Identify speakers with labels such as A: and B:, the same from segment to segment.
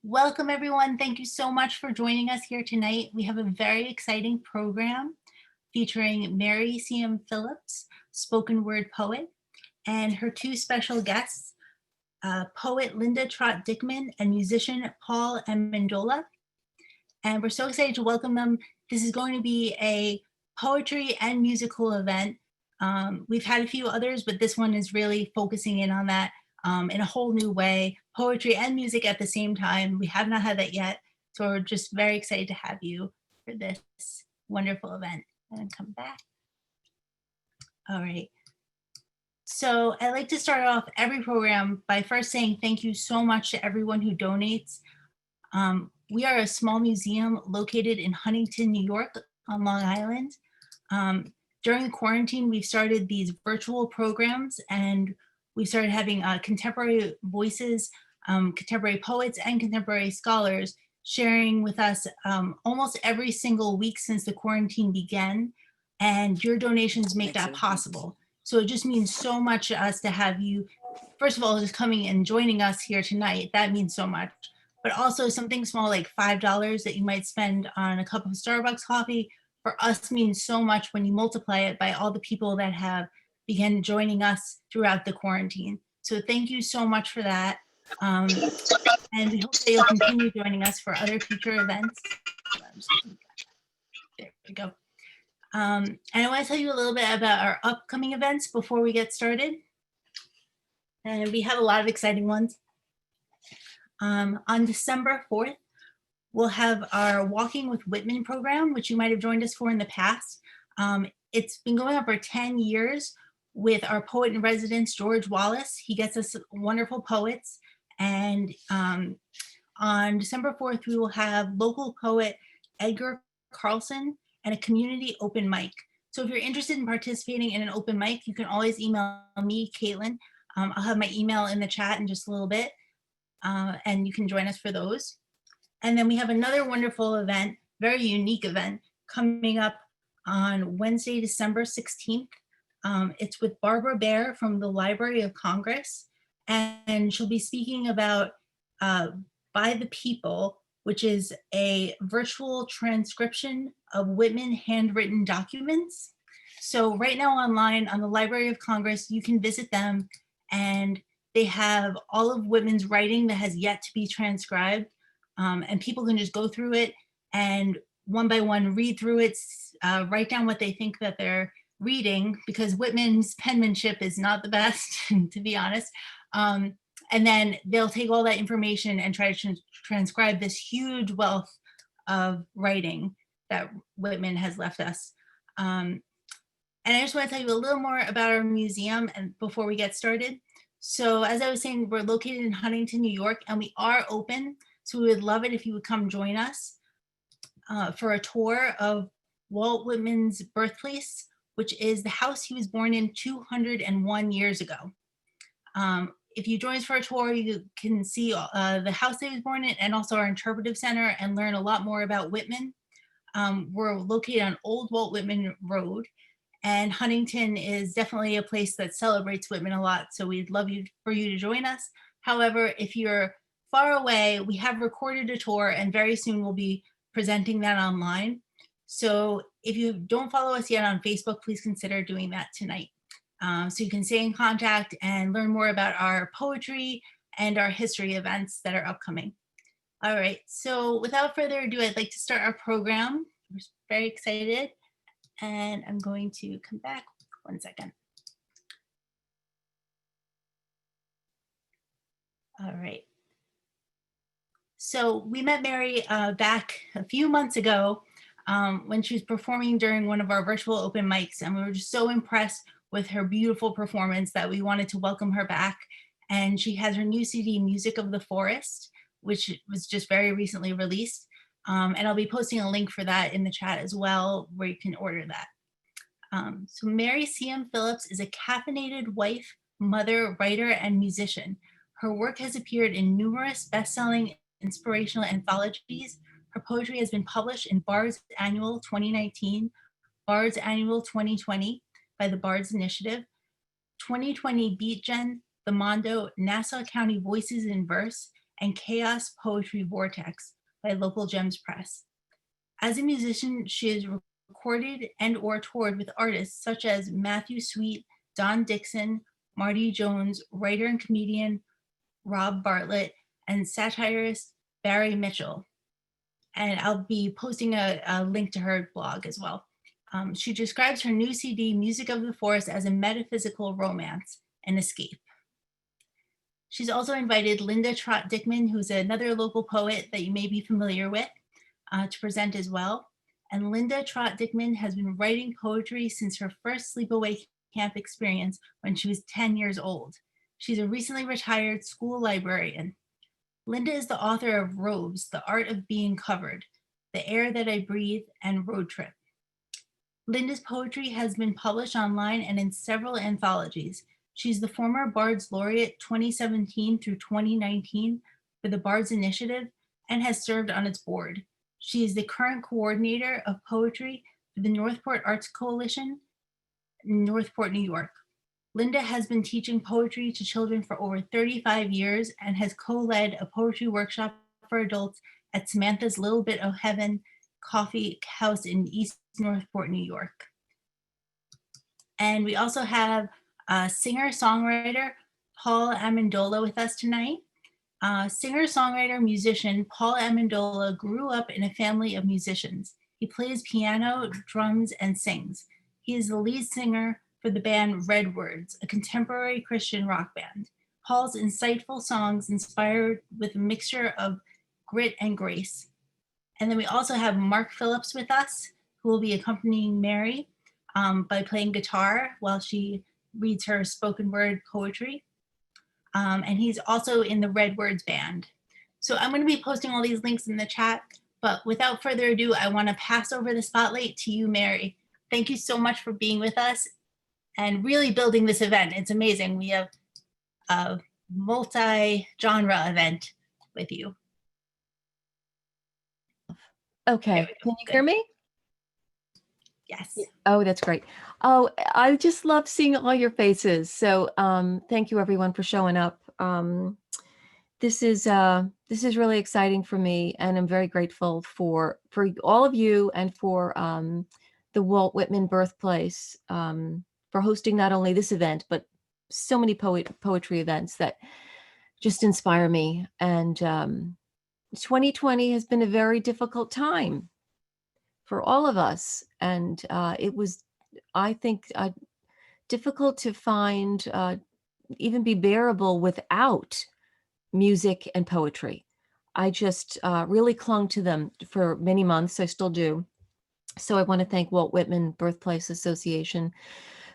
A: Welcome, everyone. Thank you so much for joining us here tonight. We have a very exciting program featuring Mary C.M. Phillips, spoken word poet, and her two special guests, poet Linda Trott Dickman and musician Paul Ammendola. And we're so excited to welcome them. This is going to be a poetry and musical event. We've had a few others, but this one is really focusing in on that in a whole new way, poetry and music at the same time. We have not had that yet. So we're just very excited to have you for this wonderful event. And come back. All right. So I like to start off every program by first saying thank you so much to everyone who donates. We are a small museum located in Huntington, New York on Long Island. During the quarantine, we've started these virtual programs and we started having contemporary voices, contemporary poets and contemporary scholars sharing with us almost every single week since the quarantine began. And your donations make that possible. So it just means so much to us to have you, first of all, just coming and joining us here tonight. That means so much. But also something small like $5 that you might spend on a cup of Starbucks coffee for us means so much when you multiply it by all the people that have began joining us throughout the quarantine. So thank you so much for that. And we hope that you'll continue joining us for other future events. There we go. And I want to tell you a little bit about our upcoming events before we get started. And we have a lot of exciting ones. On December 4th, we'll have our Walking with Whitman program, which you might have joined us for in the past. It's been going on for 10 years with our poet in residence, George Wallace. He gets us wonderful poets. And on December 4th, we will have local poet Edgar Carlson and a community open mic. So if you're interested in participating in an open mic, you can always email me, Caitlin. I'll have my email in the chat in just a little bit. And you can join us for those. And then we have another wonderful event, very unique event, coming up on Wednesday, December 16th. It's with Barbara Baer from the Library of Congress, and she'll be speaking about By the People, which is a virtual transcription of Whitman handwritten documents. So right now online on the Library of Congress, you can visit them and they have all of Whitman's writing that has yet to be transcribed. And people can just go through it and one by one read through it, write down what they think that they're reading, because Whitman's penmanship is not the best, to be honest. And then they'll take all that information and try to transcribe this huge wealth of writing that Whitman has left us. And I just want to tell you a little more about our museum and before we get started. So as I was saying, we're located in Huntington, New York, and we are open. So we would love it if you would come join us for a tour of Walt Whitman's birthplace, which is the house he was born in 201 years ago. If you join us for a tour, you can see the house that he was born in and also our interpretive center and learn a lot more about Whitman. We're located on Old Walt Whitman Road, and Huntington is definitely a place that celebrates Whitman a lot. So we'd love for you to join us. However, if you're far away, we have recorded a tour and very soon we'll be presenting that online. So if you don't follow us yet on Facebook, please consider doing that tonight. So you can stay in contact and learn more about our poetry and our history events that are upcoming. All right, so without further ado, I'd like to start our program. We're very excited. And I'm going to come back 1 second. All right. So we met Mary back a few months ago when she was performing during one of our virtual open mics, and we were just so impressed with her beautiful performance that we wanted to welcome her back. And she has her new CD, Music of the Forest, which was just very recently released. And I'll be posting a link for that in the chat as well, where you can order that. So Mary C.M. Phillips is a caffeinated wife, mother, writer, and musician. Her work has appeared in numerous best-selling inspirational anthologies. Her poetry has been published in Bard's Annual 2019, Bard's Annual 2020 by the Bard's Initiative, 2020 Beat Gen, The Mondo, Nassau County Voices in Verse, and Chaos Poetry Vortex by Local Gems Press. As a musician, she has recorded and or toured with artists such as Matthew Sweet, Don Dixon, Marty Jones, writer and comedian Rob Bartlett, and satirist Barry Mitchell. And I'll be posting a link to her blog as well. She describes her new CD, Music of the Forest, as a metaphysical romance and escape. She's also invited Linda Trott Dickman, who's another local poet that you may be familiar with, to present as well. And Linda Trott Dickman has been writing poetry since her first sleepaway camp experience when she was 10 years old. She's a recently retired school librarian. Linda is the author of Robes, The Art of Being Covered, The Air That I Breathe, and Road Trip. Linda's poetry has been published online and in several anthologies. She's the former Bards Laureate 2017 through 2019 for the Bards Initiative and has served on its board. She is the current coordinator of poetry for the Northport Arts Coalition, Northport, New York. Linda has been teaching poetry to children for over 35 years and has co-led a poetry workshop for adults at Samantha's Little Bit of Heaven Coffee House in East Northport, New York. And we also have singer-songwriter Paul Ammendola with us tonight. Singer-songwriter musician Paul Ammendola grew up in a family of musicians. He plays piano, drums, and sings. He is the lead singer for the band Redwords, a contemporary Christian rock band. Paul's insightful songs inspired with a mixture of grit and grace. And then we also have Mark Phillips with us, who will be accompanying Mary by playing guitar while she reads her spoken word poetry. And he's also in the Redwords band. So I'm going to be posting all these links in the chat, but without further ado, I want to pass over the spotlight to you, Mary. Thank you so much for being with us and really building this event. It's amazing. We have a multi-genre event with you.
B: Okay, can you hear me?
A: Yes.
B: Oh, that's great. Oh, I just love seeing all your faces. So thank you everyone for showing up. This is really exciting for me, and I'm very grateful for all of you and for the Walt Whitman birthplace for hosting not only this event, but so many poetry events that just inspire me. And 2020 has been a very difficult time for all of us. And it was, I think, difficult to find, even be bearable without music and poetry. I just really clung to them for many months. I still do. So I want to thank Walt Whitman Birthplace Association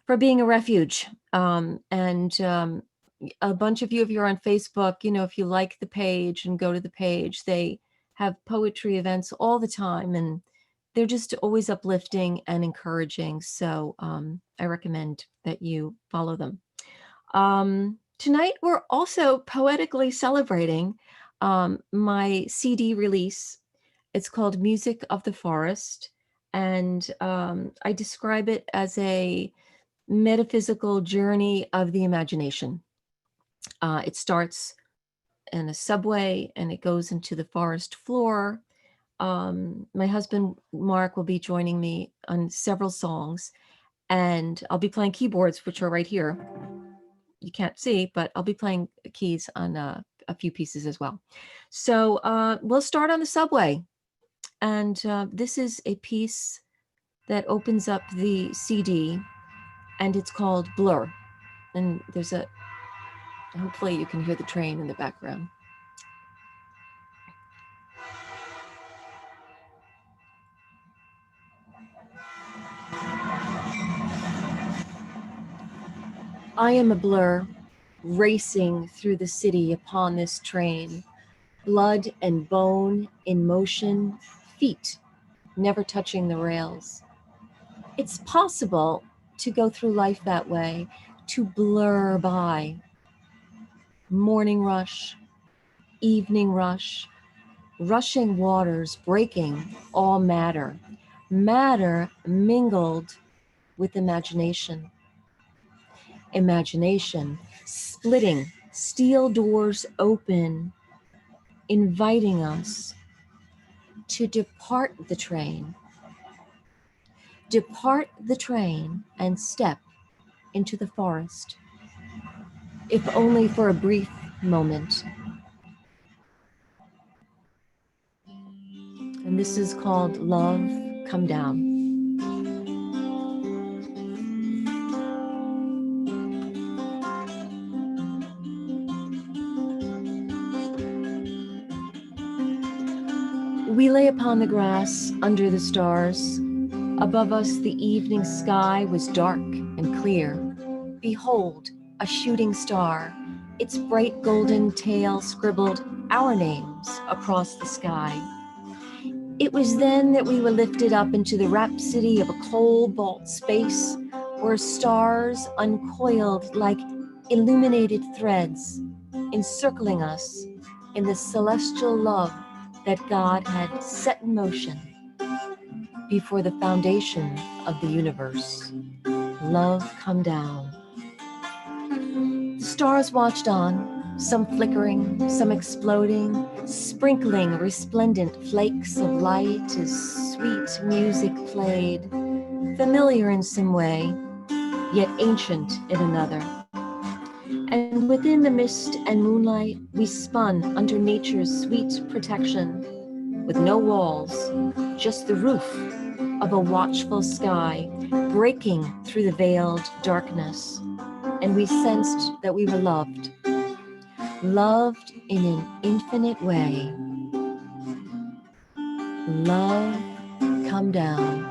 B: for being a refuge. And a bunch of you, if you're on Facebook, you know, if you like the page and go to the page, they have poetry events all the time, and they're just always uplifting and encouraging. So I recommend that you follow them. Tonight, we're also poetically celebrating my CD release. It's called Music of the Forest. And I describe it as a metaphysical journey of the imagination. It starts in a subway and it goes into the forest floor. My husband, Mark, will be joining me on several songs, and I'll be playing keyboards, which are right here. You can't see, but I'll be playing keys on a few pieces as well. So we'll start on the subway. And this is a piece that opens up the CD, and it's called Blur. And there's hopefully you can hear the train in the background. I am a blur, racing through the city upon this train, blood and bone in motion, feet never touching the rails. It's possible to go through life that way, to blur by. Morning rush, evening rush, rushing waters breaking all matter, matter mingled with imagination. Imagination splitting, steel doors open, inviting us to depart the train and step into the forest, if only for a brief moment. And this is called Love, Come Down. We lay upon the grass under the stars. Above us the evening sky was dark and clear. Behold, a shooting star, its bright golden tail scribbled our names across the sky. It was then that we were lifted up into the rhapsody of a cobalt space where stars uncoiled like illuminated threads, encircling us in the celestial love that God had set in motion before the foundation of the universe. Love, come down. The stars watched on, some flickering, some exploding, sprinkling resplendent flakes of light as sweet music played, familiar in some way, yet ancient in another. And within the mist and moonlight, we spun under nature's sweet protection, with no walls, just the roof of a watchful sky breaking through the veiled darkness. And we sensed that we were loved in an infinite way. Love, come down.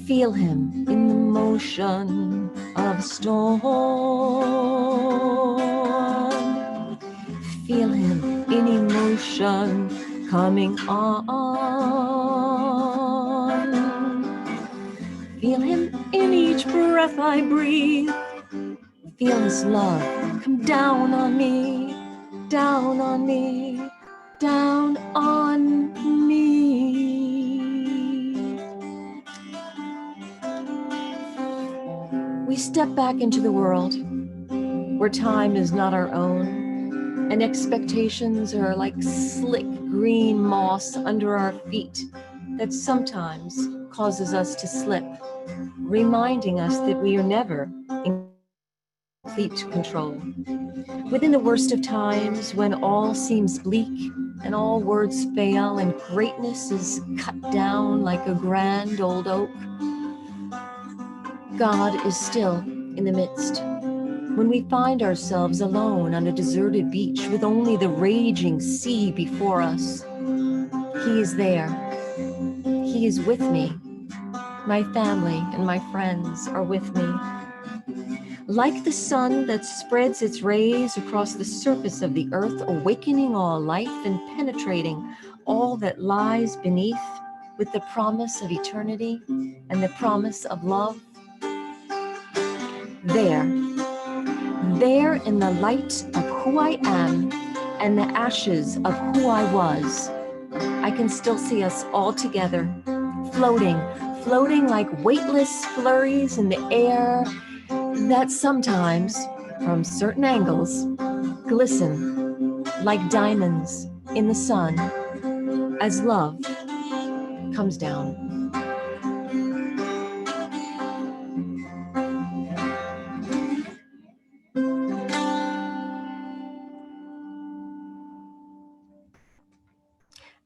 B: Feel him in the motion of a storm. Feel him in emotion coming on. Feel him in each breath I breathe. Feel his love come down on me, down on me, down on me. We step back into the world where time is not our own and expectations are like slick green moss under our feet that sometimes causes us to slip, reminding us that we are never in complete control. Within the worst of times, when all seems bleak and all words fail and greatness is cut down like a grand old oak, God is still in the midst. When we find ourselves alone on a deserted beach with only the raging sea before us, He is there. He is with me. My family and my friends are with me. Like the sun that spreads its rays across the surface of the earth, awakening all life and penetrating all that lies beneath with the promise of eternity and the promise of love. There in the light of who I am and the ashes of who I was, I can still see us all together, floating like weightless flurries in the air that sometimes, from certain angles, glisten like diamonds in the sun as love comes down.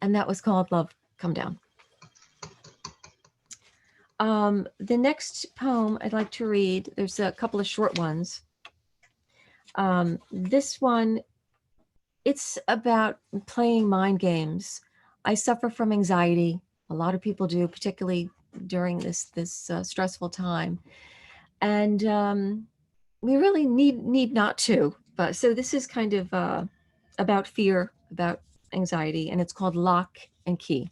B: And that was called Love, Come Down. The next poem I'd like to read, there's a couple of short ones. This one, it's about playing mind games. I suffer from anxiety. A lot of people do, particularly during this stressful time. And we really need not to. But so this is kind of about fear, about anxiety, and it's called Lock and Key.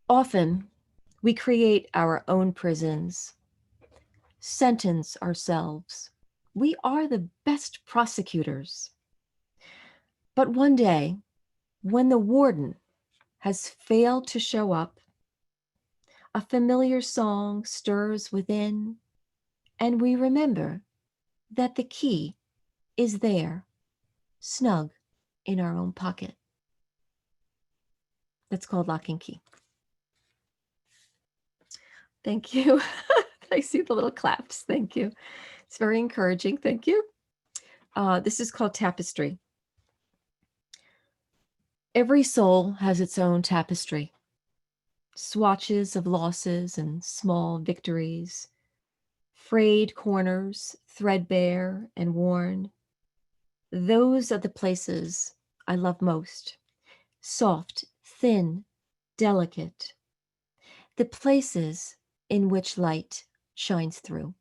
B: Often, we create our own prisons, sentence ourselves. We are the best prosecutors. But one day, when the warden has failed to show up, a familiar song stirs within, and we remember that the key is there, snug in our own pocket. That's called Lock and Key. Thank you. I see the little claps. Thank you. It's very encouraging. Thank you. This is called Tapestry. Every soul has its own tapestry, swatches of losses and small victories, frayed corners, threadbare and worn. Those are the places I love most, soft, thin, delicate, the places in which light shines through.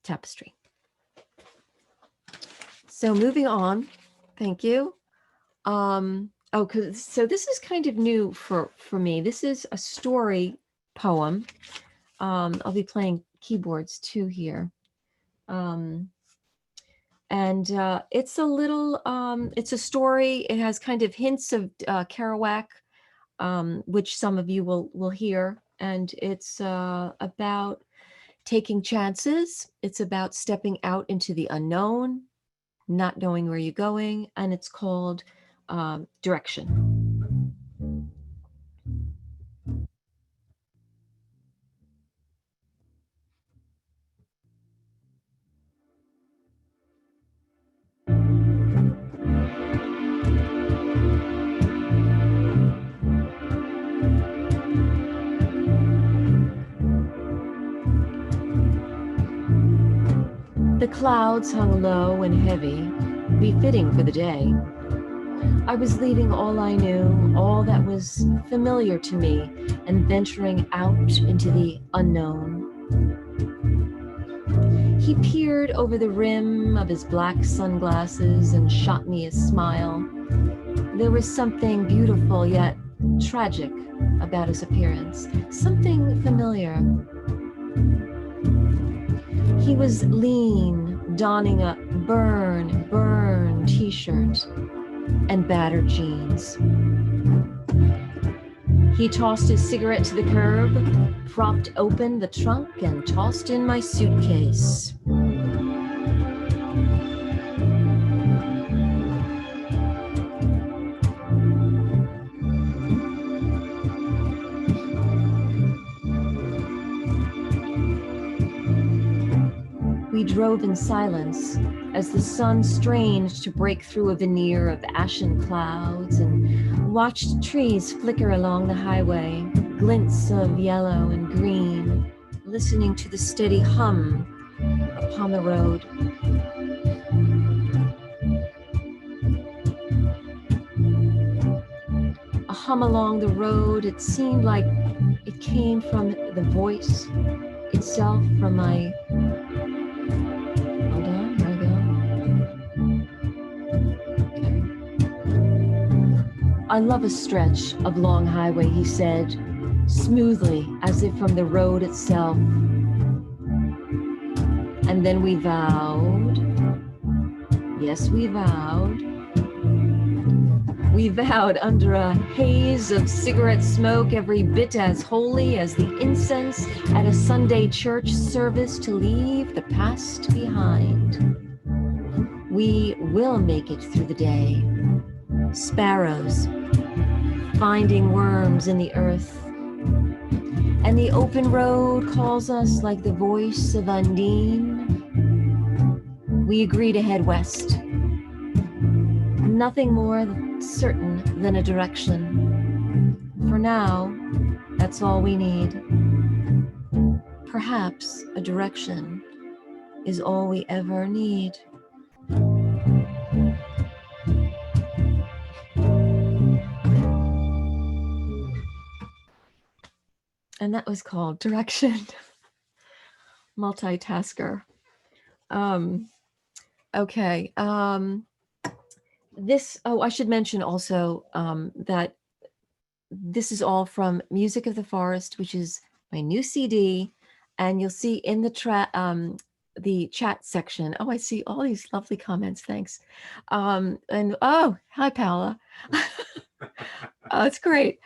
B: Tapestry. So moving on, thank you. So this is kind of new for me. This is a story poem. I'll be playing keyboards too here. And it's a little, it's a story. It has kind of hints of Kerouac, which some of you will hear. And it's about taking chances. It's about stepping out into the unknown, not knowing where you're going. And it's called Direction. The clouds hung low and heavy, befitting for the day. I was leaving all I knew, all that was familiar to me, and venturing out into the unknown. He peered over the rim of his black sunglasses and shot me a smile. There was something beautiful yet tragic about his appearance, something familiar. He was lean, donning a burn t-shirt and battered jeans. He tossed his cigarette to the curb, propped open the trunk, and tossed in my suitcase. We drove in silence as the sun strained to break through a veneer of ashen clouds and watched trees flicker along the highway, glints of yellow and green, listening to the steady hum upon the road. A hum along the road, it seemed like it came from the voice itself, from my... Hold on, there I go. Okay. I love a stretch of long highway, he said, smoothly, as if from the road itself. And then we vowed, yes, we vowed under a haze of cigarette smoke, every bit as holy as the incense at a Sunday church service, to leave the past behind. We will make it through the day. Sparrows finding worms in the earth. And the open road calls us like the voice of Undine. We agree to head west. Nothing more certain than a direction. For now, that's all we need. Perhaps a direction is all we ever need. And that was called Direction. Multitasker. Okay. I should mention also that this is all from Music of the Forest, which is my new CD. And you'll see in the chat section. Oh, I see all these lovely comments. Thanks. And oh, hi, Paola. Oh, it's great.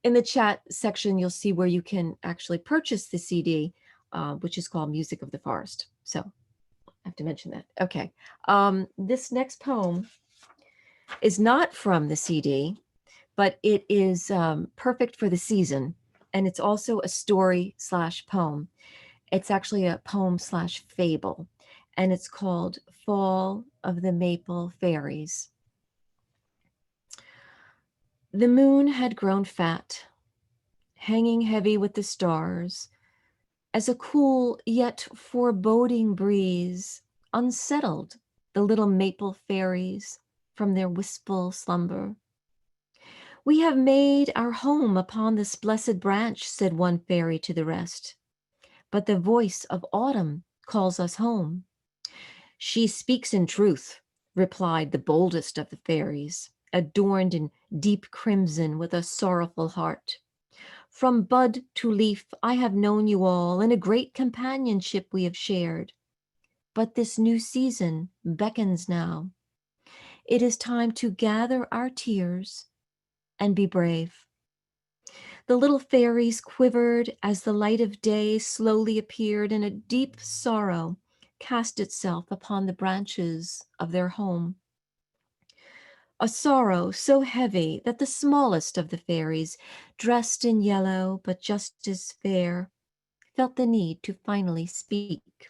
B: In the chat section, you'll see where you can actually purchase the CD. which is called Music of the Forest. So I have to mention that. Okay. This next poem is not from the CD, but it is perfect for the season. And it's also a story / poem. It's actually a poem / fable. And it's called Fall of the Maple Fairies. The moon had grown fat, hanging heavy with the stars, as a cool yet foreboding breeze unsettled the little maple fairies from their wistful slumber. "We have made our home upon this blessed branch," said one fairy to the rest, "but the voice of autumn calls us home." "She speaks in truth," replied the boldest of the fairies, adorned in deep crimson with a sorrowful heart. "From bud to leaf I have known you all, and a great companionship we have shared. But this new season beckons now. It is time to gather our tears and be brave." The little fairies quivered as the light of day slowly appeared, and a deep sorrow cast itself upon the branches of their home. A sorrow so heavy that the smallest of the fairies, dressed in yellow but just as fair, felt the need to finally speak.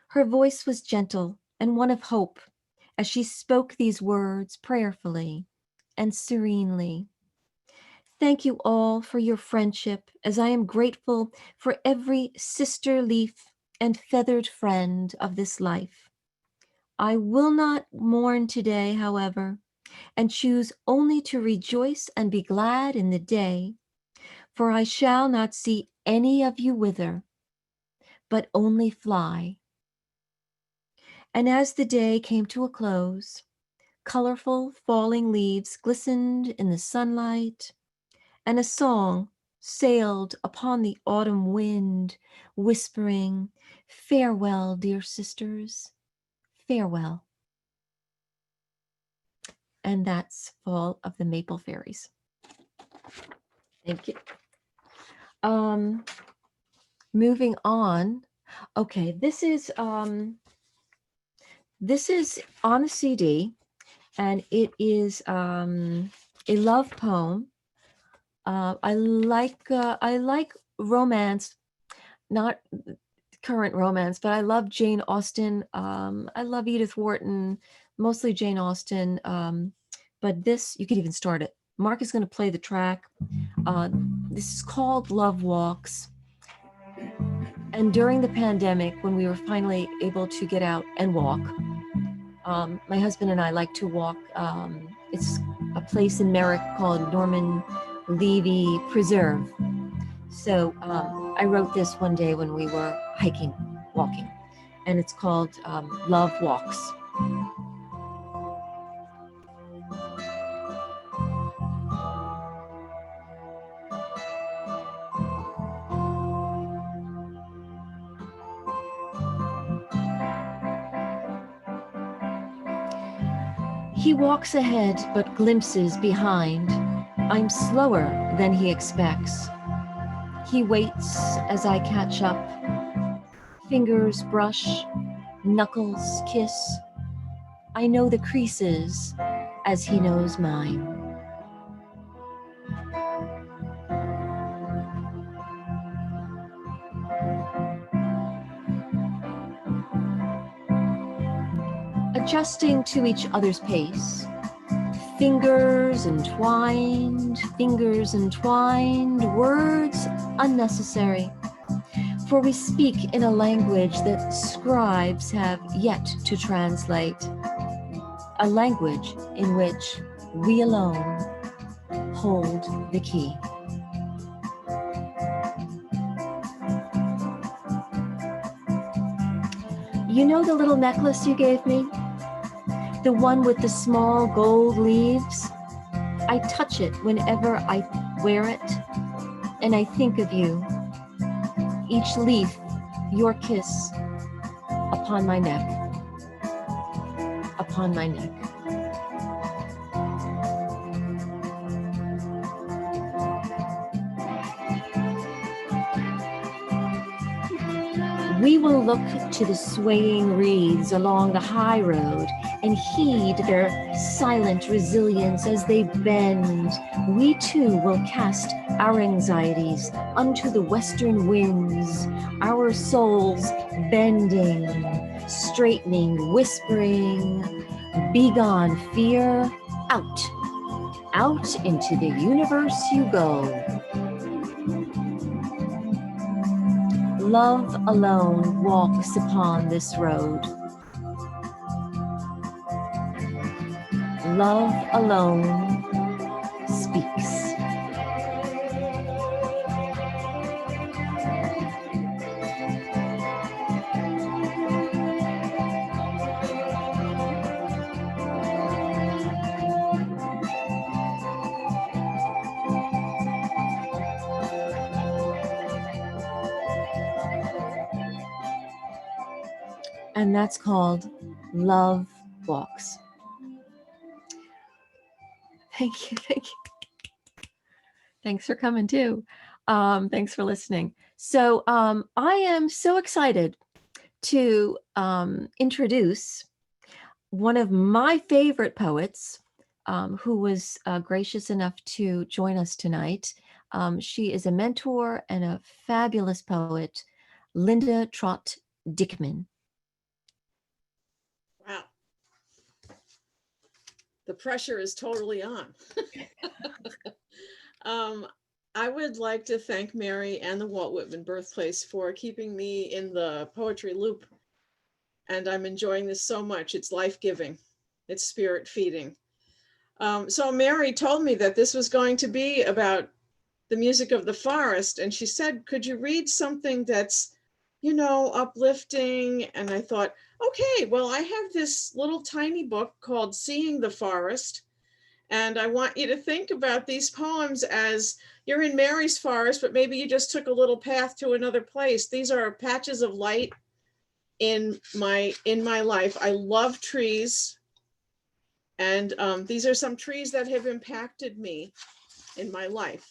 B: Her voice was gentle and one of hope as she spoke these words prayerfully and serenely. "Thank you all for your friendship, as I am grateful for every sister leaf and feathered friend of this life. I will not mourn today, however, and choose only to rejoice and be glad in the day, for I shall not see any of you wither, but only fly." And as the day came to a close, colorful falling leaves glistened in the sunlight, and a song sailed upon the autumn wind, whispering, "Farewell, dear sisters, farewell." And that's Fall of the Maple Fairies. Thank you. Moving on. Okay, this is on the CD, and it is a love poem. I like romance, not current romance, but I love Jane Austen. I love Edith Wharton, mostly Jane Austen. But this, you could even start it. Mark is going to play the track. This is called Love Walks. And during the pandemic, when we were finally able to get out and walk, my husband and I like to walk. It's a place in Merrick called Norman Levy Preserve. So I wrote this one day when we were walking, and it's called Love Walks. He walks ahead but glimpses behind. I'm slower than he expects. He waits as I catch up. Fingers brush, knuckles kiss. I know the creases as he knows mine. Adjusting to each other's pace. Fingers entwined, words unnecessary. For we speak in a language that scribes have yet to translate. A language in which we alone hold the key. You know the little necklace you gave me? The one with the small gold leaves? I touch it whenever I wear it, and I think of you. Each leaf, your kiss, upon my neck, upon my neck. We will look to the swaying reeds along the high road and heed their silent resilience as they bend. We too will cast our anxieties unto the western winds, our souls bending, straightening, whispering, "Begone fear, out, out into the universe you go." Love alone walks upon this road. Love alone speaks. And that's called Love Walks. Thank you. Thank you. Thanks for coming too. Thanks for listening. So I am so excited to introduce one of my favorite poets who was gracious enough to join us tonight. She is a mentor and a fabulous poet, Linda Trott Dickman.
C: Wow. The pressure is totally on. I would like to thank Mary and the Walt Whitman Birthplace for keeping me in the poetry loop. And I'm enjoying this so much. It's life-giving. It's spirit-feeding. So Mary told me that this was going to be about the music of the forest. And she said, could you read something that's, you know, uplifting? And I thought, okay, well, I have this little tiny book called Seeing the Forest. And I want you to think about these poems as you're in Mary's forest, but maybe you just took a little path to another place. These are patches of light in my life. I love trees. And these are some trees that have impacted me in my life.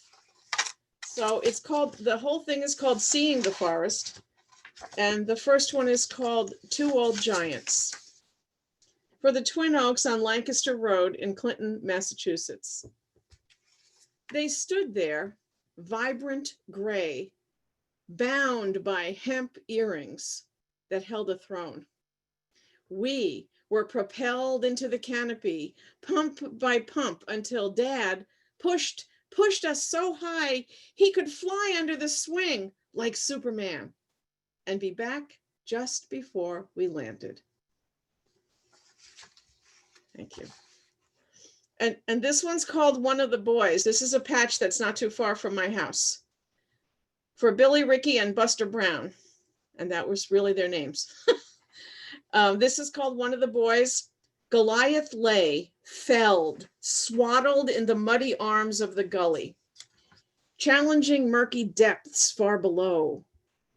C: So it's called, the whole thing is called Seeing the Forest. And the first one is called Two Old Giants. For the Twin Oaks on Lancaster Road in Clinton, Massachusetts. They stood there, vibrant gray, bound by hemp earrings that held a throne. We were propelled into the canopy, pump by pump, until Dad pushed us so high he could fly under the swing like Superman and be back just before we landed. Thank you. And this one's called One of the Boys. This is a patch that's not too far from my house. For Billy, Ricky, and Buster Brown. And that was really their names. This is called One of the Boys. Goliath lay, felled, swaddled in the muddy arms of the gully, challenging murky depths far below.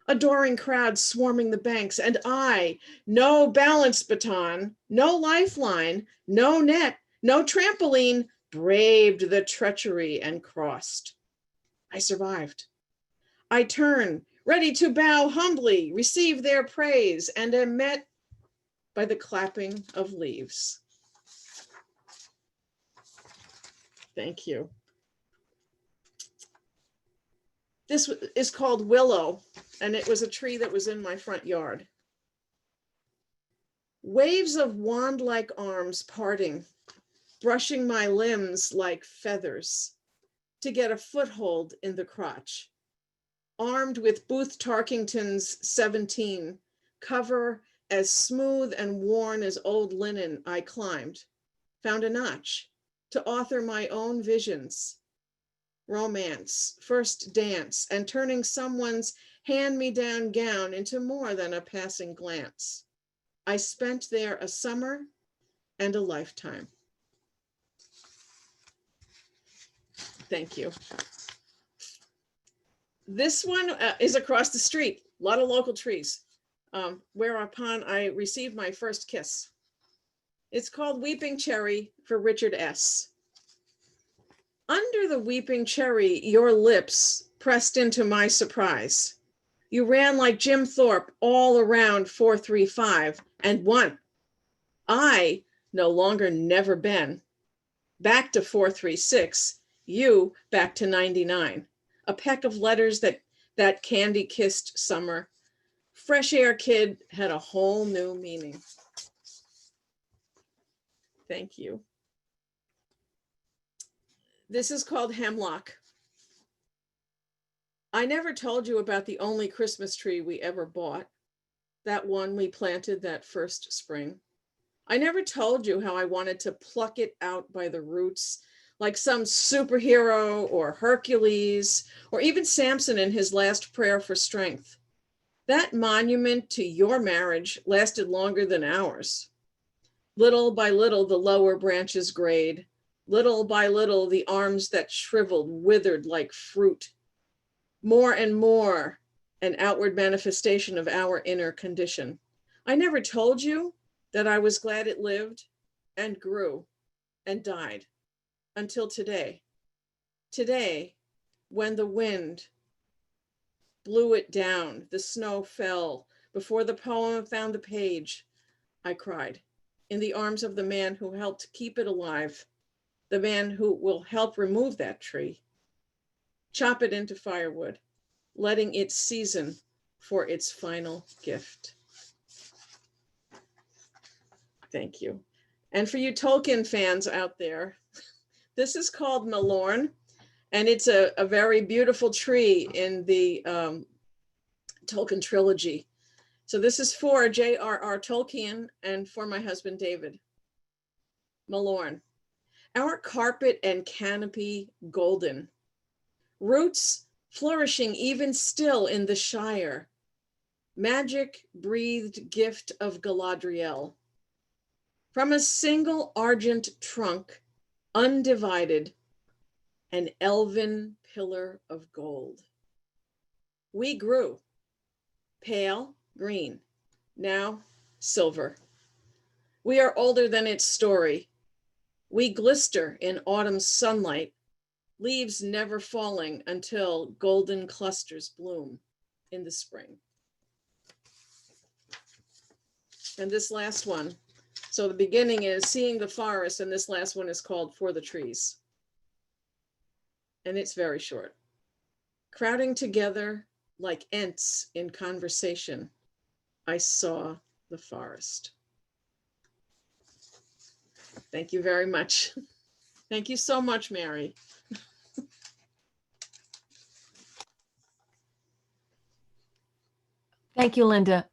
C: Adoring crowds swarming the banks, and I, no balance baton, no lifeline, no net, no trampoline, braved the treachery and crossed. I survived. I turn, ready to bow humbly, receive their praise, and am met by the clapping of leaves. Thank you. This is called Willow, and it was a tree that was in my front yard. Waves of wand-like arms parting, brushing my limbs like feathers to get a foothold in the crotch. Armed with Booth Tarkington's 17, cover as smooth and worn as old linen, I climbed, found a notch to author my own visions. Romance, first dance, and turning someone's hand-me-down gown into more than a passing glance. I spent there a summer and a lifetime. Thank you. This one is across the street, a lot of local trees, whereupon I received my first kiss. It's called Weeping Cherry for Richard S. Under the weeping cherry, your lips pressed into my surprise. You ran like Jim Thorpe all around 435 and won. I no longer never been. Back to 436, you back to 99. A peck of letters that candy-kissed summer. Fresh Air Kid had a whole new meaning. Thank you. This is called Hemlock. I never told you about the only Christmas tree we ever bought, that one we planted that first spring. I never told you how I wanted to pluck it out by the roots, like some superhero or Hercules, or even Samson in his last prayer for strength. That monument to your marriage lasted longer than ours. Little by little, the lower branches grayed. Little by little, the arms that shriveled withered like fruit. More and more, an outward manifestation of our inner condition. I never told you that I was glad it lived and grew and died until today. Today, when the wind blew it down, the snow fell, before the poem found the page, I cried in the arms of the man who helped keep it alive, the man who will help remove that tree, chop it into firewood, letting it season for its final gift. Thank you. And for you Tolkien fans out there, this is called Malorn, and it's a very beautiful tree in the Tolkien trilogy. So this is for J.R.R. Tolkien and for my husband, David. Malorn. Our carpet and canopy golden. Roots flourishing even still in the Shire. Magic breathed gift of Galadriel. From a single argent trunk, undivided, an elven pillar of gold. We grew, pale green, now silver. We are older than its story. We glister in autumn's sunlight, leaves never falling until golden clusters bloom in the spring. And this last one, so the beginning is seeing the forest, and this last one is called For the Trees. And it's very short. Crowding together like ants in conversation, I saw the forest. Thank you very much. Thank you so much, Mary.
B: Thank you, Linda.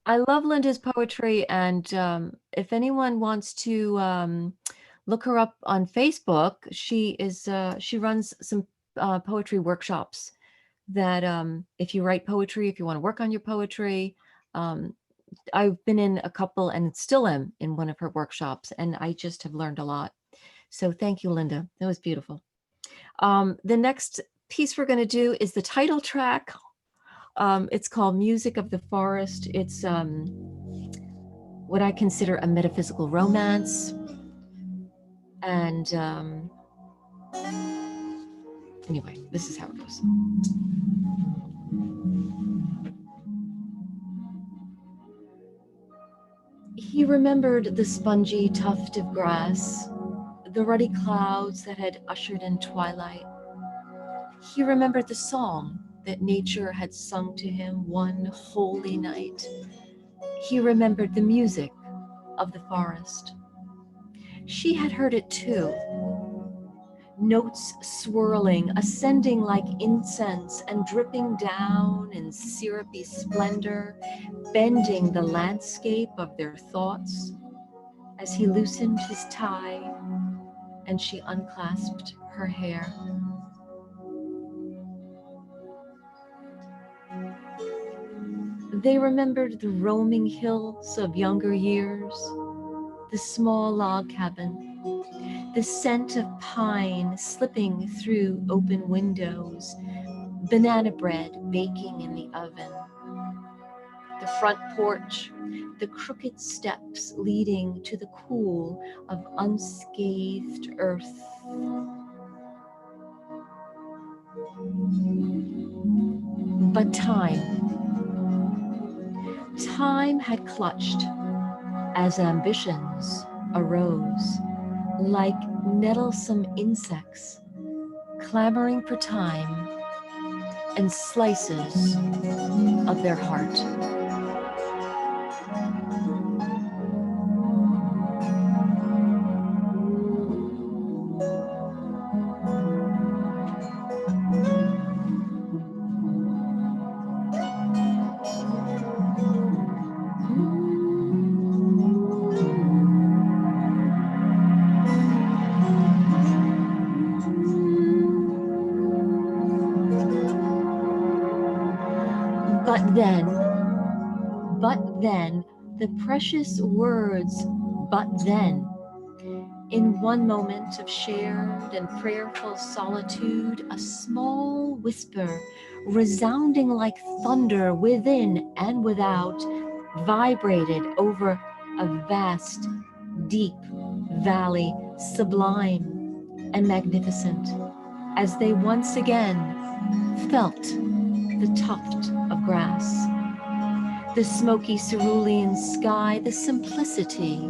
B: I love Linda's poetry, and if anyone wants to look her up on Facebook, she runs some poetry workshops that if you write poetry, if you want to work on your poetry, I've been in a couple and still am in one of her workshops, and I just have learned a lot. So thank you, Linda. That was beautiful. The next piece we're going to do is the title track. It's called Music of the Forest. It's what I consider a metaphysical romance. And anyway, this is how it goes. He remembered the spongy tuft of grass, the ruddy clouds that had ushered in twilight. He remembered the song that nature had sung to him one holy night. He remembered the music of the forest. She had heard it too. Notes swirling, ascending like incense and dripping down in syrupy splendor, bending the landscape of their thoughts as he loosened his tie and she unclasped her hair. They remembered the roaming hills of younger years, the small log cabin, the scent of pine slipping through open windows, banana bread baking in the oven, the front porch, the crooked steps leading to the cool of unscathed earth. But time had clutched as ambitions arose like nettlesome insects clamoring for time and slices of their heart. But then, the precious words, but then, in one moment of shared and prayerful solitude, a small whisper, resounding like thunder within and without, vibrated over a vast, deep valley, sublime and magnificent, as they once again felt the tuft of grass, the smoky cerulean sky, the simplicity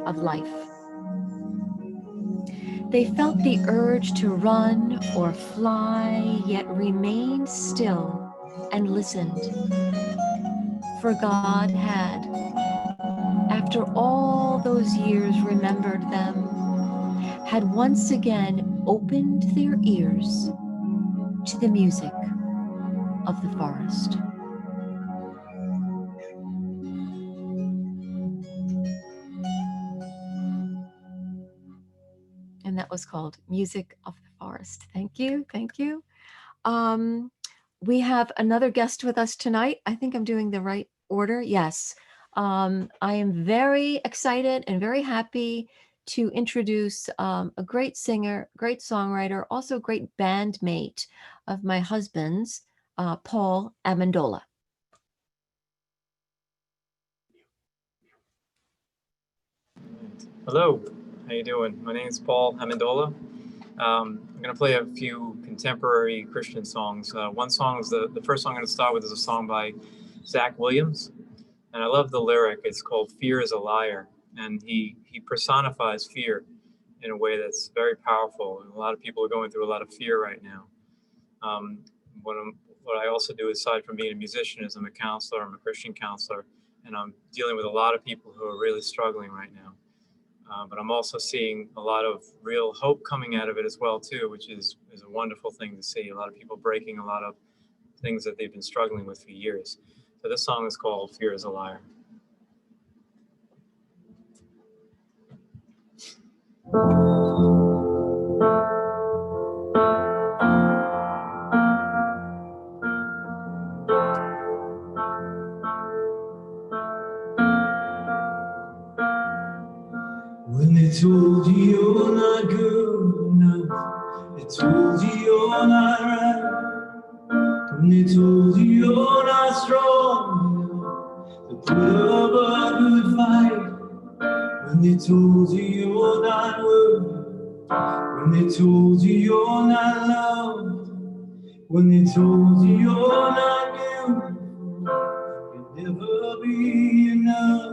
B: of life. They felt the urge to run or fly, yet remained still and listened. For God had, after all those years, remembered them, had once again opened their ears to the music of the forest. And that was called Music of the Forest. Thank you. Thank you. We have another guest with us tonight. I think I'm doing the right order. Yes. I am very excited and very happy to introduce a great singer, great songwriter, also great bandmate of my husband's, Paul Ammendola.
D: Hello, how you doing? My name is Paul Ammendola. I'm going to play a few contemporary Christian songs. One song is the first song I'm going to start with is a song by Zach Williams, and I love the lyric. It's called "Fear is a Liar," and he personifies fear in a way that's very powerful. And a lot of people are going through a lot of fear right now. What I also do, aside from being a musician, is I'm a counselor. I'm a Christian counselor, and I'm dealing with a lot of people who are really struggling right now. But I'm also seeing a lot of real hope coming out of it as well, too, which is a wonderful thing to see. A lot of people breaking a lot of things that they've been struggling with for years. So this song is called "Fear is a Liar." When they told you you're not good enough, they told you you're not right. When they told you you're not strong enough to put up a good fight. When they told you you're not worthy. When they told you you're not loved. When they told you you're not beautiful, you'll never be enough.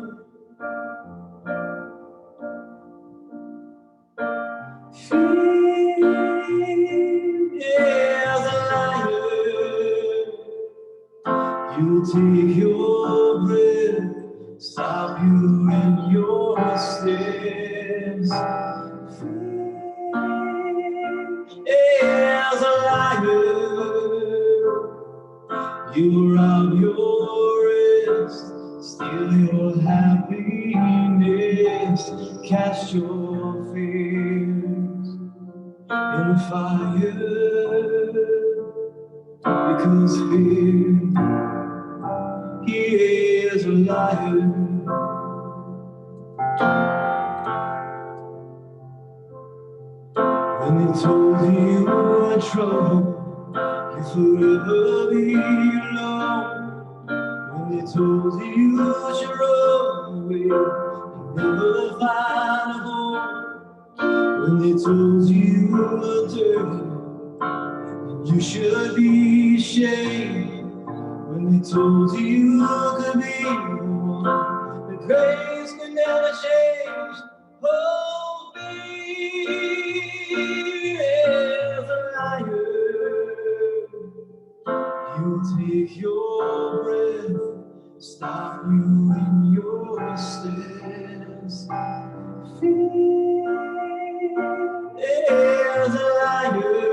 D: As a liar, you take your breath, stop you in your steps. As a liar, you rob your rest, steal your happiness, cast your fears in the fire, because he is a liar. When they told you you were in trouble, you'd forever be alone. When they told you you should run away, you'd never find a home. When they told you you were dirty, You should be ashamed when they told you you could be the one. The grace can never change. Oh, fear is a liar. He'll take your breath, stop you in your steps. Fear is a liar.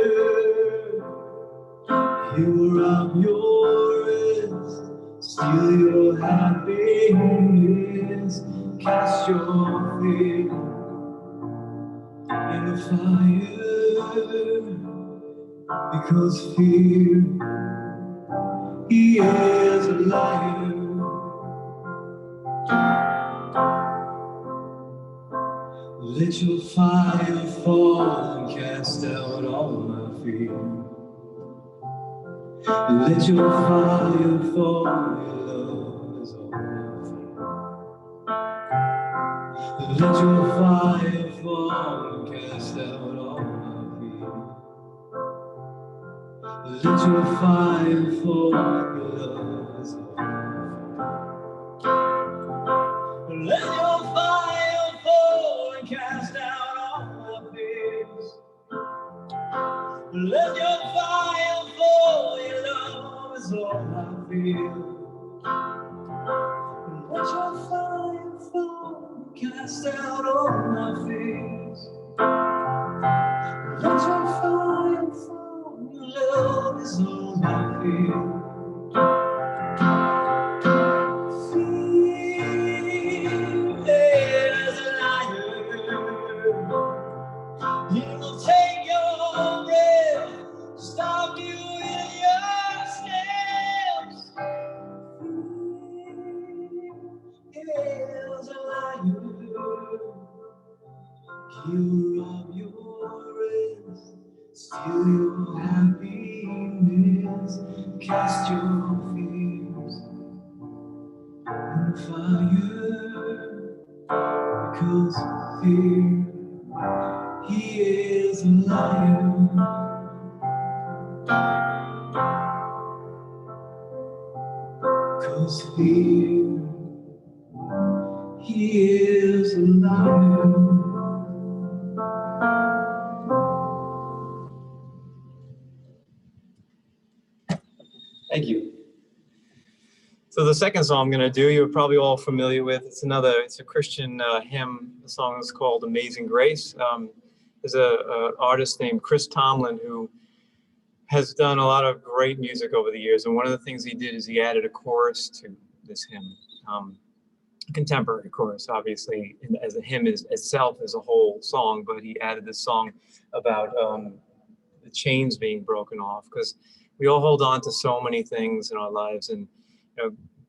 D: He will rob your rest, steal your happiness, cast your fear in the fire. Because fear, he is a liar. Let your fire fall and cast out all my fear. Let your fire fall, your love is all I feel. Let your fire fall and cast out all my fear. Let your fire fall, your love is all I feel. Let your fire fall and cast out all my fears. Let your fire fall, your love is all I feel. Let your fire fall, cast out all my fears. Let your fire fall, your love is all I feel. Fear is a liar. He will take your breath, stop you in your steps. Fear is a liar. He will rob your rest, steal your happiness, cast your fears in the fire. Because fear, he is a liar. Because fear, he is a liar. Thank you. So the second song I'm going to do, you're probably all familiar with. It's a Christian hymn. The song is called Amazing Grace. There's an artist named Chris Tomlin who has done a lot of great music over the years. And one of the things he did is he added a chorus to this hymn. Contemporary chorus, obviously, as a hymn itself is a whole song, but he added this song about the chains being broken off, because we all hold on to so many things in our lives, and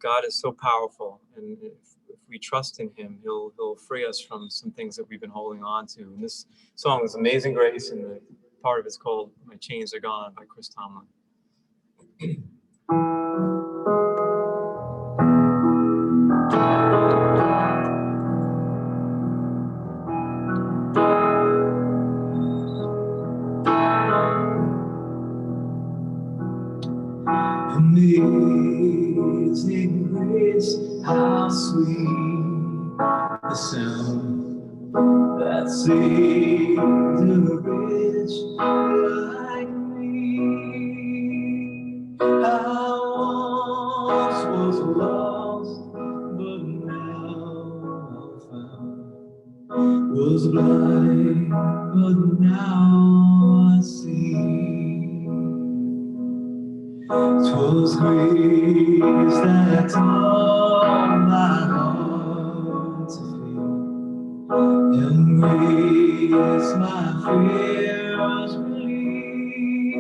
D: God is so powerful, and if we trust in him, he'll free us from some things that we've been holding on to. And this song is Amazing Grace, and the part of it's called My Chains Are Gone by Chris Tomlin. Amazing grace, how sweet the sound that saved a wretch like me. I once was lost, but now I'm found. Was blind, but now I see. 'Twas grace that taught my heart to feel, and grace my fears relieved.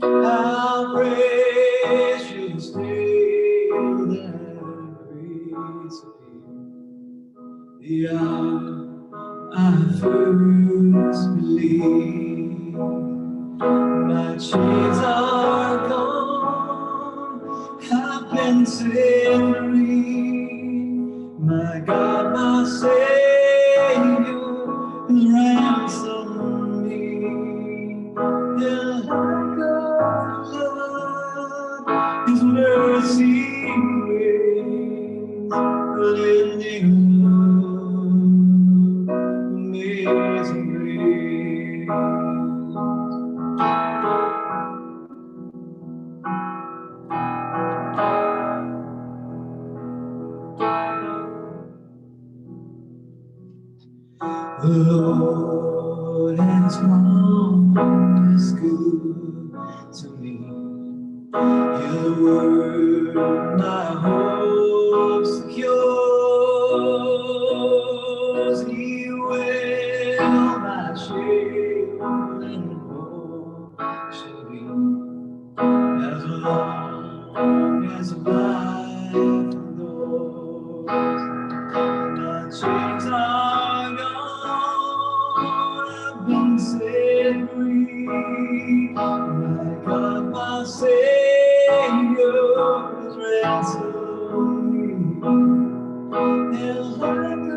D: How precious still that grace appeared, the hour I first believed. My chains are gone, I've been set free. My God, my Savior, has ransomed me. And The Lord has promised good to me. His word my hope secures. He will my shield and portion be. As long as life endures, my chains are gone, I've been set free. My God, my Savior has ransomed me. And like a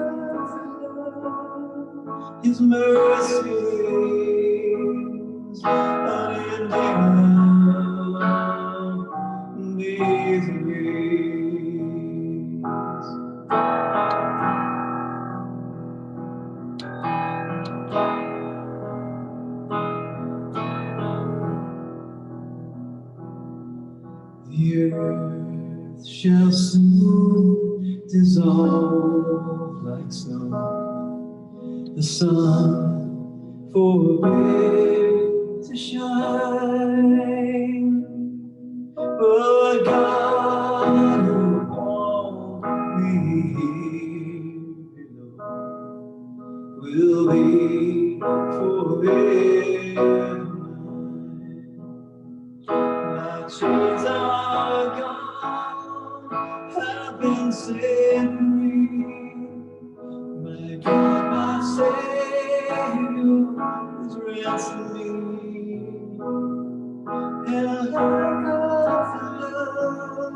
D: flood, His mercy reigns, unending love, amazing grace. The earth shall soon dissolve like snow. The sun forbid to shine, but God who called me here below will be forever mine. My chains are gone, have been set free. My God, my Savior is ransomed me. And like a flood,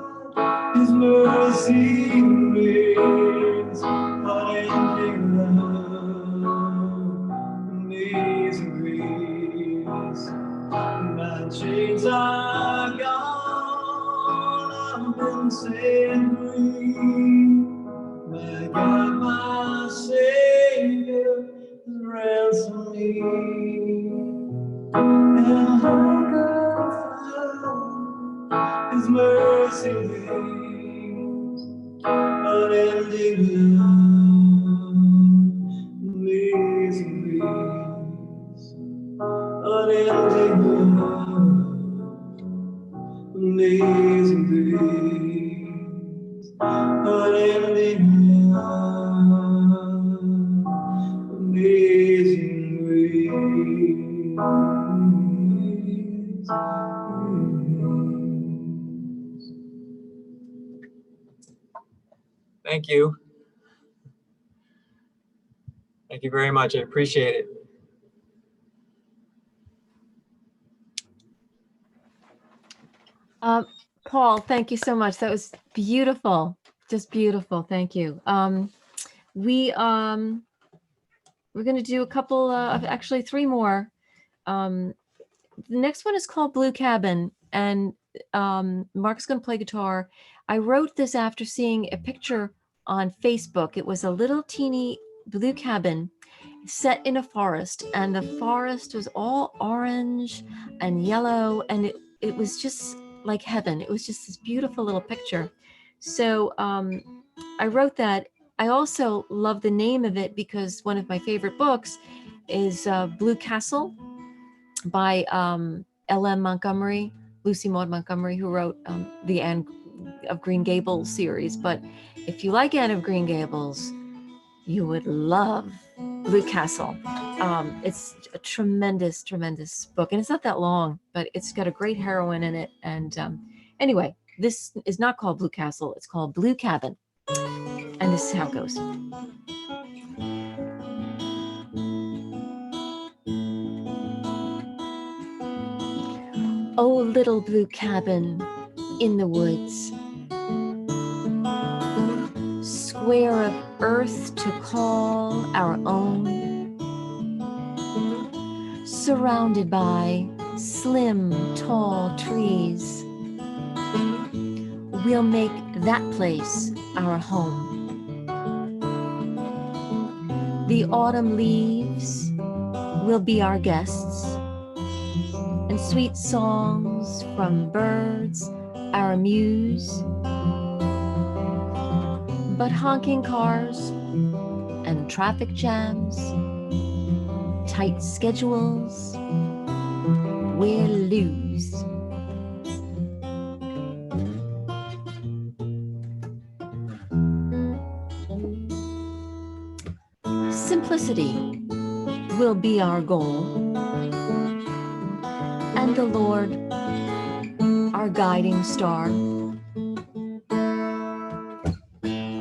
D: His mercy reigns, unending love, amazing grace. My chains are gone, I've been set free. My God, my Savior has ransomed me. And like a flood, His mercy reigns, unending love, amazing grace. Unending love, amazing grace. Unending love, amazing grace.
E: Thank you. Thank you very much. I appreciate it.
B: Paul, thank you so much. That was beautiful, just beautiful. Thank you. We're going to do a couple of actually 3 more. The next one is called Blue Cabin, and Mark's going to play guitar. I wrote this after seeing a picture on Facebook. It was a little teeny blue cabin set in a forest, and the forest was all orange and yellow, and it was just like heaven. It was just this beautiful little picture. So I wrote that. I also love the name of it because one of my favorite books is Blue Castle by L.M. Montgomery, Lucy Maud Montgomery, who wrote the Anne of Green Gables series. But if you like Anne of Green Gables, you would love Blue Castle. It's a tremendous, tremendous book. And it's not that long, but it's got a great heroine in it. And anyway, this is not called Blue Castle. It's called Blue Cabin. And this is how it goes. Oh, little blue cabin in the woods, square of earth to call our own, surrounded by slim, tall trees. We'll make that place our home. The autumn leaves will be our guests, and sweet songs from birds our muse. but honking cars and traffic jams, tight schedules will lose. Simplicity will be our goal, and the Lord our guiding star.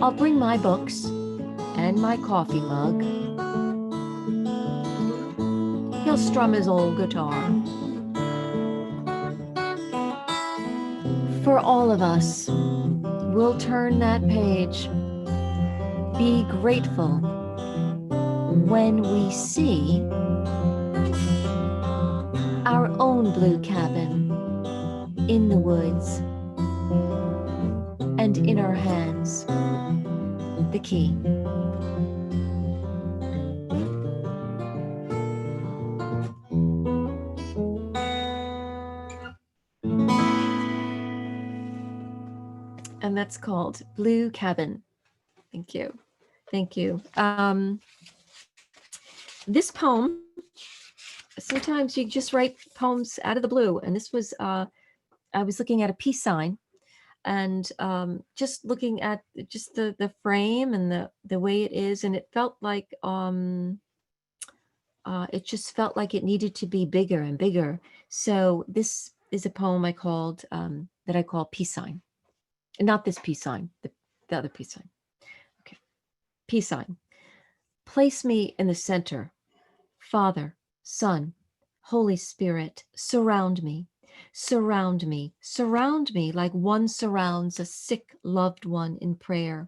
B: I'll bring my books and my coffee mug. He'll strum his old guitar. For all of us, we'll turn that page. Be grateful when we see our own blue cabin in the woods, and in our hands, the key. And that's called Blue Cabin. Thank you. Thank you. This poem, sometimes you just write poems out of the blue. And this was, I was looking at a peace sign, and just looking at just the frame and the way it is. And it felt like, it just felt like it needed to be bigger and bigger. So this is a poem I called, that I call Peace Sign. And not this peace sign, the other peace sign. Okay. Peace sign. Place me in the center. Father, Son, Holy Spirit, surround me. Surround me. Surround me like one surrounds a sick loved one in prayer.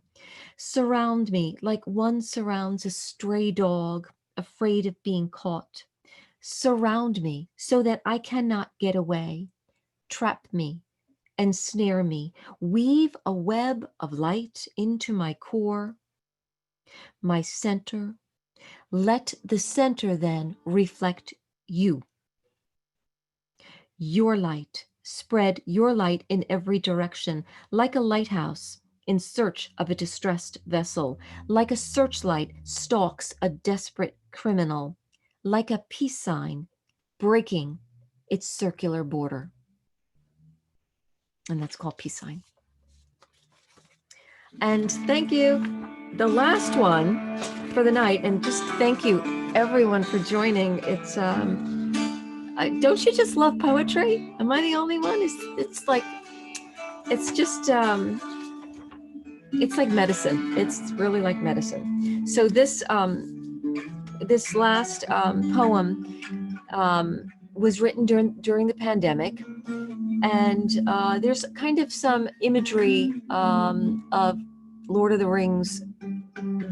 B: Surround me like one surrounds a stray dog afraid of being caught. Surround me so that I cannot get away. Trap me. Ensnare me, weave a web of light into my core, my center. Let the center then reflect you. Your light, spread your light in every direction, like a lighthouse in search of a distressed vessel, like a searchlight stalks a desperate criminal, like a peace sign breaking its circular border. And that's called Peace Sign. And thank you, the last one for the night. And just thank you everyone for joining. It's don't you just love poetry? Am I the only one? It's like, it's just it's like medicine. It's really like medicine. So this this last poem was written during the pandemic. And there's kind of some imagery of Lord of the Rings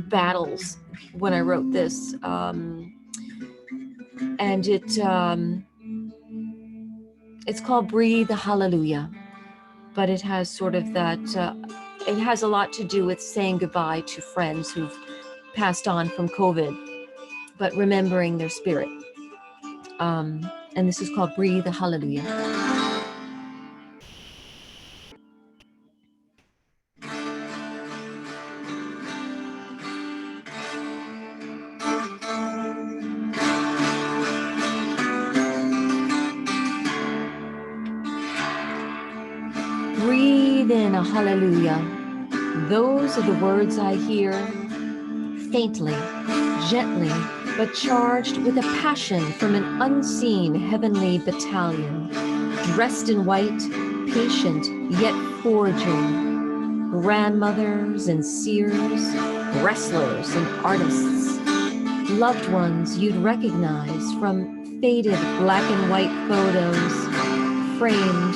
B: battles when I wrote this. And it's called Breathe a Hallelujah. But it has sort of that, it has a lot to do with saying goodbye to friends who've passed on from COVID, but remembering their spirit. And this is called Breathe a Hallelujah. Breathe in a hallelujah. Those are the words I hear, faintly, gently, but charged with a passion from an unseen heavenly battalion, dressed in white, patient yet forging, grandmothers and seers, wrestlers and artists, loved ones you'd recognize from faded black and white photos, framed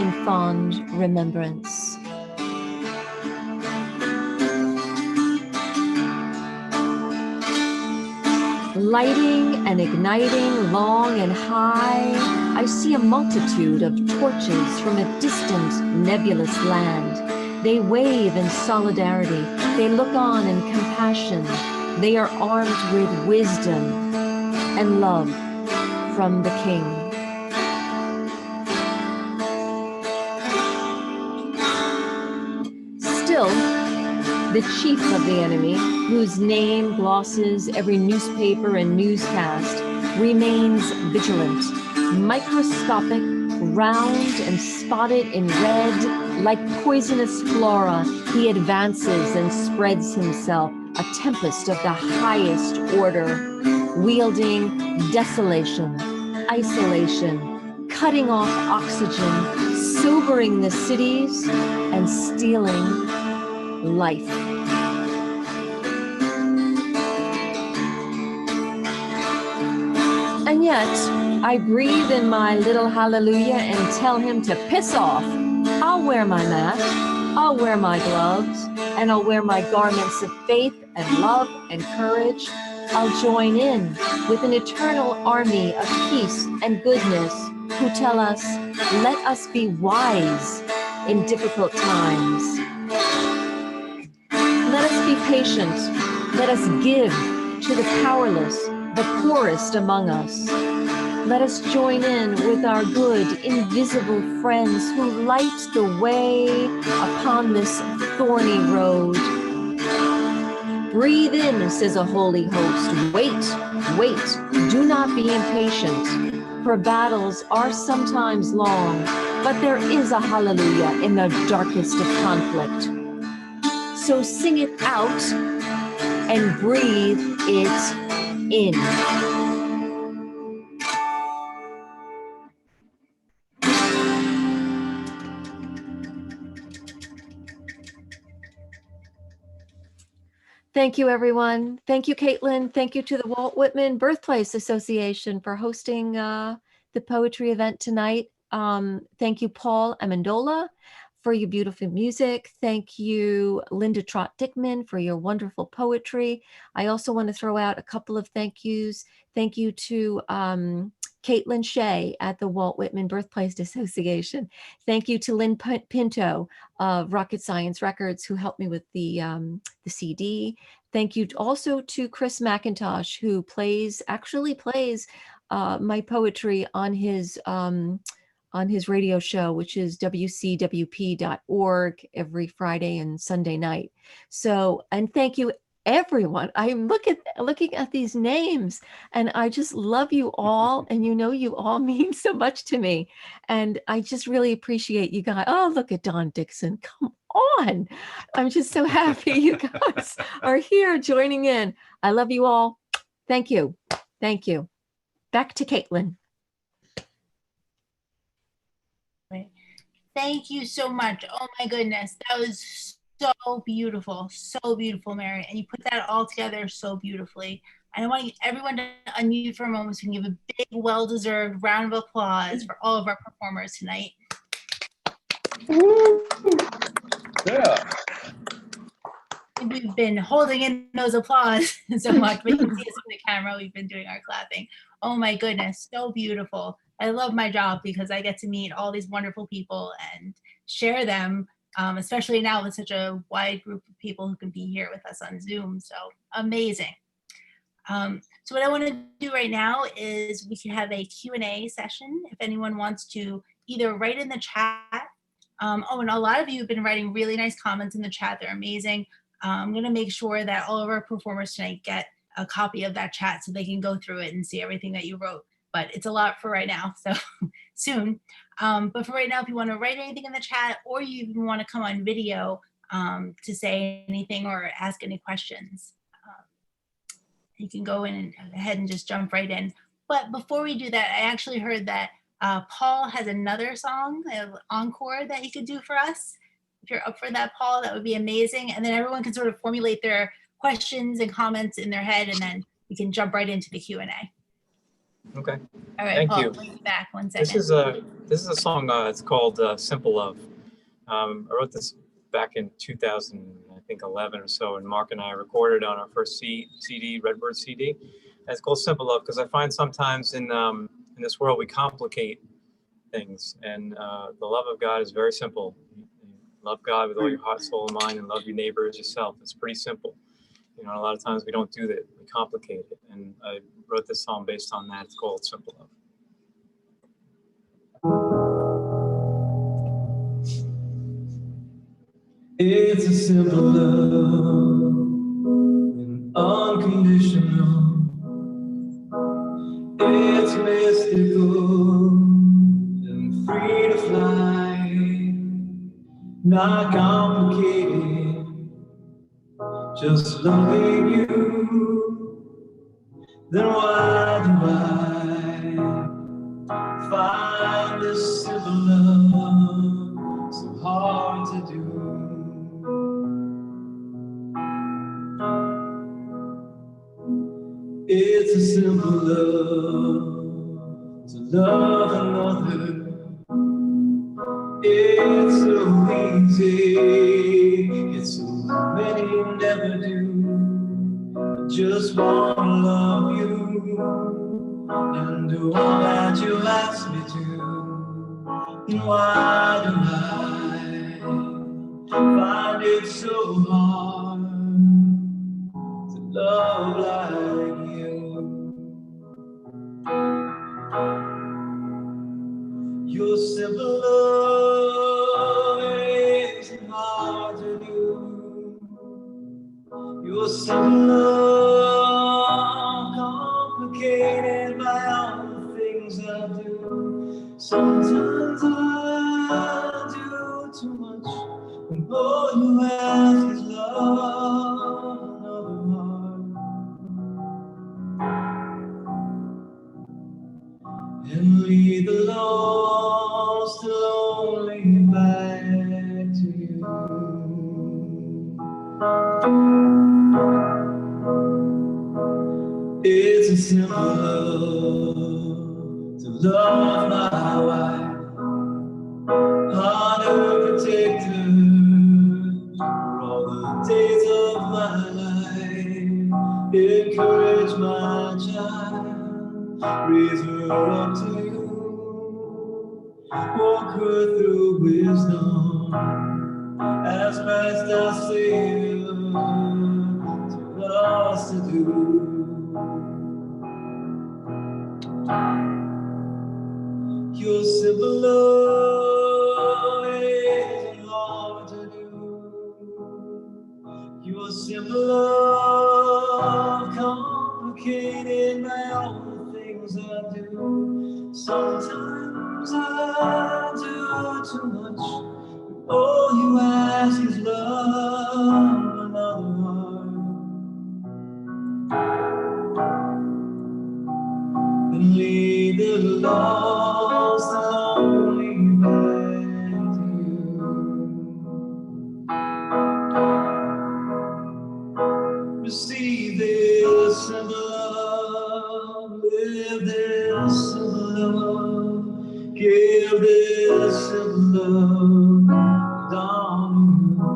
B: in fond remembrance. Lighting and igniting long and high, I see a multitude of torches from a distant nebulous land. They wave in solidarity. They look on in compassion. They are armed with wisdom and love from the King. Still, the chief of the enemy, whose name glosses every newspaper and newscast, remains vigilant, microscopic, round and spotted in red. Like poisonous flora, he advances and spreads himself, a tempest of the highest order, wielding desolation, isolation, cutting off oxygen, sobering the cities, and stealing life. And yet, I breathe in my little hallelujah and tell him to piss off. I'll wear my mask, I'll wear my gloves, and I'll wear my garments of faith and love and courage. I'll join in with an eternal army of peace and goodness who tell us, let us be wise in difficult times. Let us be patient. Let us give to the powerless, the poorest among us. Let us join in with our good, invisible friends who light the way upon this thorny road. Breathe in, says a holy host. Wait, wait, do not be impatient, for battles are sometimes long, but there is a hallelujah in the darkest of conflict. So sing it out and breathe it in. Thank you, everyone. Thank you, Caitlin. Thank you to the Walt Whitman Birthplace Association for hosting the poetry event tonight. Thank you, Paul Ammendola, for your beautiful music. Thank you, Linda Trott Dickman, for your wonderful poetry. I also want to throw out a couple of thank yous. Thank you to Caitlin Shea at the Walt Whitman Birthplace Association. Thank you to Lynn Pinto of Rocket Science Records, who helped me with the CD. Thank you also to Chris McIntosh, who actually plays my poetry on his radio show, which is wcwp.org every Friday and Sunday night. So, and thank you, everyone. I'm looking at these names, and I just love you all, and you know you all mean so much to me, and I just really appreciate you guys. Oh, look at Don Dixon. Come on. I'm just so happy you guys are here joining in. I love you all. Thank you. Thank you. Back to Caitlin.
A: Thank you so much. Oh my goodness, that was so beautiful, Mary. And you put that all together so beautifully. And I want everyone to unmute for a moment so we can give a big, well-deserved round of applause for all of our performers tonight.
F: Yeah.
A: We've been holding in those applause so much, but you can see us on the camera. We've been doing our clapping. Oh my goodness, so beautiful. I love my job because I get to meet all these wonderful people and share them, especially now with such a wide group of people who can be here with us on Zoom. So amazing. So what I want to do right now is we can have a Q&A session if anyone wants to either write in the chat. And a lot of you have been writing really nice comments in the chat. They're amazing. I'm going to make sure that all of our performers tonight get a copy of that chat so they can go through it and see everything that you wrote. But it's a lot for right now, so soon. But for right now, if you want to write anything in the chat, or you even want to come on video to say anything or ask any questions, you can go in and ahead and just jump right in. But before we do that, I actually heard that Paul has another song, an encore that he could do for us. If you're up for that, Paul, that would be amazing. And then everyone can sort of formulate their questions and comments in their head, and then we can jump right into the Q&A.
E: Okay.
A: All right,
E: Thank
A: Paul,
E: you.
A: bring you back 1 second.
E: This is a song. It's called "Simple Love." I wrote this back in 2011 or so, and Mark and I recorded on our first CD, Redbird CD. And it's called "Simple Love" because I find sometimes in this world we complicate things, and the love of God is very simple. You love God with all your heart, soul, and mind, and love your neighbor as yourself. It's pretty simple. You know, a lot of times we don't do that. We complicate it. And I wrote this song based on that. It's called "Simple Love."
D: It's a simple love. not complicated, just loving you. Then why do I find this simple love so hard to do? It's a simple love to love another. It's so easy, it's so many never do. I just wanna love you and do all that you ask me to. And why do I find it so hard to love like you? Your simple love isn't hard to do. Your simple love complicated by all the things I do. Sometimes I do too much, when all you ask is love, another heart. And lead the lost and lonely back to you. It's a simple love to love my wife, honor, protector for all the days of my life. Encourage my child, raise her up to you, walk her through wisdom as Christ our Savior taught us to do. Your simple love isn't hard to do. Your simple love complicated by all the things I do. Sometimes I do too much. All you ask is love, another heart. And lead the lost and lonely back to you. Receive this simple love, live this simple love, give this simple love down you.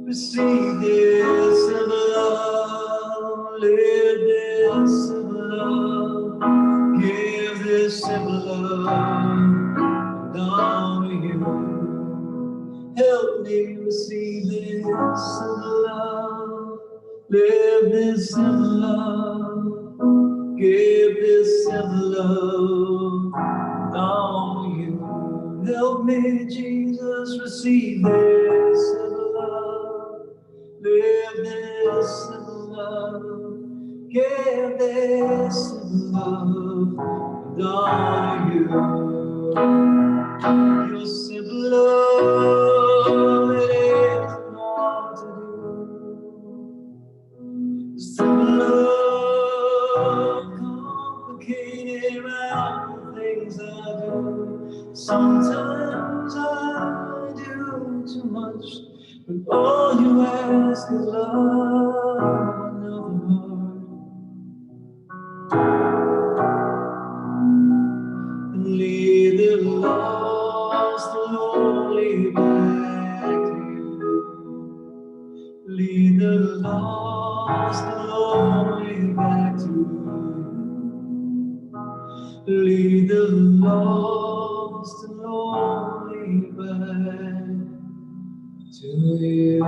D: Receive this simple love, live this simple love, give this simple love down to you. Help me receive this simple love, live this simple love, give this simple love down to you. Help me, Jesus, receive this simple love, live this simple love, give this simple love down to you. Your simple love, it isn't hard to do. Simple love, complicated around the things I do. Sometimes I do too much, but all you ask is love, another heart. And lead the lost and lonely back to you. Lead the lost and lonely back to you. Lead the lost and lonely back to you.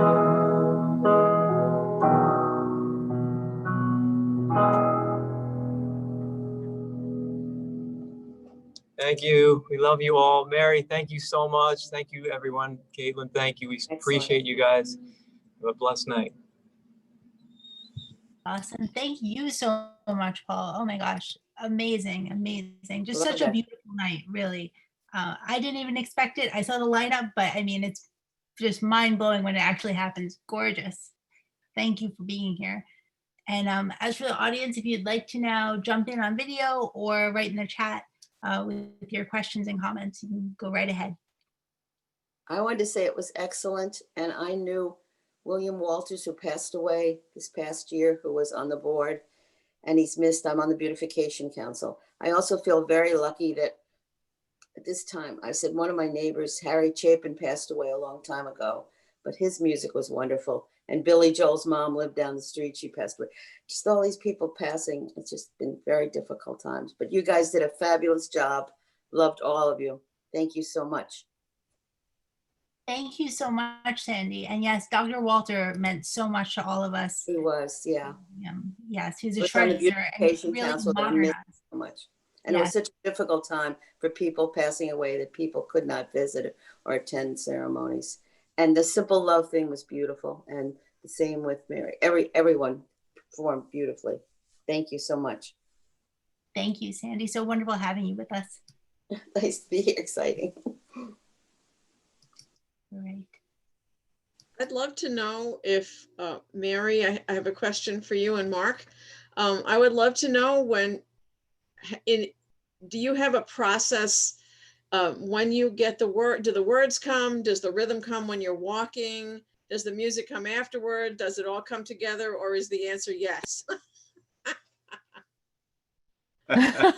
E: Thank you. We love you all. Mary, thank you so much. Thank you, everyone. Caitlin, thank you. We appreciate you guys. Have a blessed night.
A: Awesome. Thank you so much, Paul. Oh my gosh. Amazing. Amazing. Just
G: Love
A: such a
G: it.
A: beautiful night, really. I didn't even expect it. I saw the lineup, but I mean, it's just mind blowing when it actually happens. Gorgeous. Thank you for being here. And as for the audience, if you'd like to now jump in on video or write in the chat with your questions and comments, you can go right ahead.
G: I wanted to say it was excellent, and I knew William Walters, who passed away this past year, who was on the board, and he's missed. I'm on the Beautification Council. I also feel very lucky that at this time, I said one of my neighbors, Harry Chapin, passed away a long time ago, but his music was wonderful. And Billy Joel's mom lived down the street. She passed away. Just all these people passing. It's just been very difficult times. But you guys did a fabulous job. Loved all of you. Thank you so much.
A: Thank you so much, Sandy. And yes, Dr. Walter meant so much to all of us.
G: He was, yeah.
A: Yes, he's a
G: Was on the
A: trailblazer and
G: Beautification
A: really
G: Council that I
A: modernized.
G: missed so much. And it was such a difficult time for people passing away that people could not visit or attend ceremonies. And the Simple Love thing was beautiful. And the same with Mary. Everyone performed beautifully. Thank you so much.
A: Thank you, Sandy. So wonderful having you with us.
G: Nice to be here. Exciting.
A: All right.
C: I'd love to know if, Mary, I have a question for you and Mark. I would love to know do you have a process when you get the word? Do the words come? Does the rhythm come when you're walking? Does the music come afterward? Does it all come together, or is the answer yes?
H: The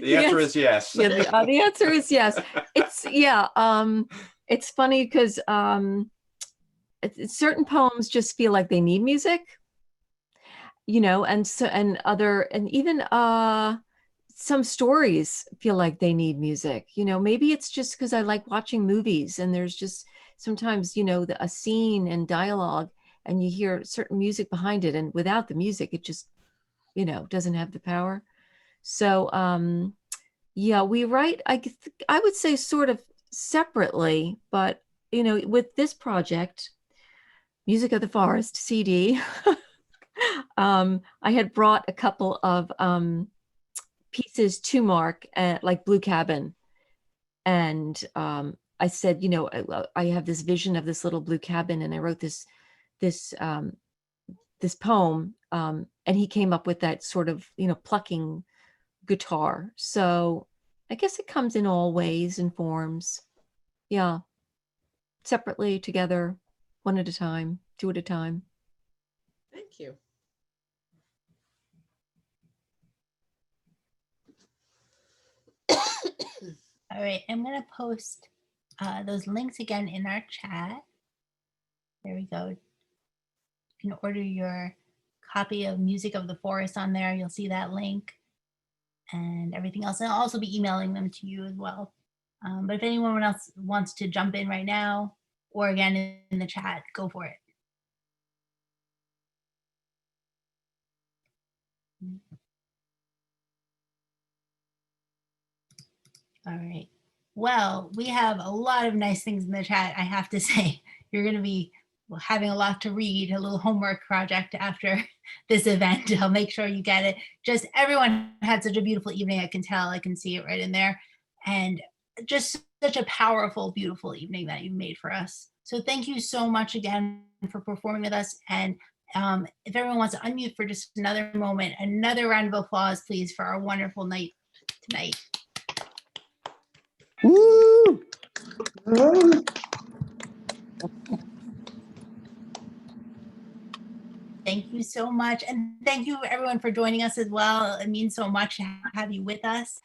H: answer is yes.
B: Yeah, the answer is yes. It's funny because certain poems just feel like they need music, and even some stories feel like they need music. Maybe it's just because I like watching movies, and there's just sometimes a scene and dialogue, and you hear certain music behind it, and without the music, it just doesn't have the power. So we write, I would say, sort of separately, but with this project, Music of the Forest CD, I had brought a couple of pieces to Mark, like Blue Cabin, and I said, I have this vision of this little blue cabin, and I wrote this poem, and he came up with that sort of plucking guitar. So I guess it comes in all ways and forms. Yeah, separately, together, one at a time, two at a time.
C: Thank you.
A: All right, I'm going to post those links again in our chat. There we go. You can order your copy of Music of the Forest on there. You'll see that link and everything else. And I'll also be emailing them to you as well. But if anyone else wants to jump in right now or again in the chat, go for it. All right. Well, we have a lot of nice things in the chat, I have to say. You're going to be having a lot to read, a little homework project after this event. I'll make sure you get it. Just everyone had such a beautiful evening. I can tell, I can see it right in there. And just such a powerful, beautiful evening that you made for us. So thank you so much again for performing with us. And if everyone wants to unmute for just another moment, another round of applause, please, for our wonderful night tonight.
F: Woo!
A: Thank you so much. And thank you everyone for joining us as well. It means so much to have you with us.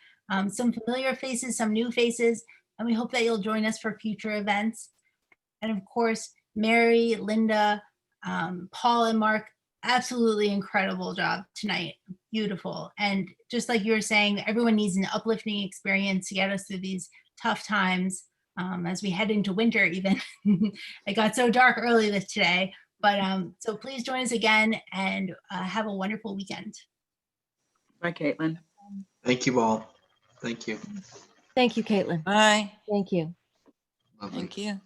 A: Some familiar faces, some new faces, and we hope that you'll join us for future events. And of course, Mary, Linda, Paul, and Mark, absolutely incredible job tonight. Beautiful. And just like you were saying, everyone needs an uplifting experience to get us through these tough times as we head into winter even. It got so dark early today. But so please join us again and have a wonderful weekend.
I: Bye, Caitlin.
J: Thank you all. Thank you.
B: Thank you, Caitlin.
I: Bye.
B: Thank you.
J: Lovely.
I: Thank you.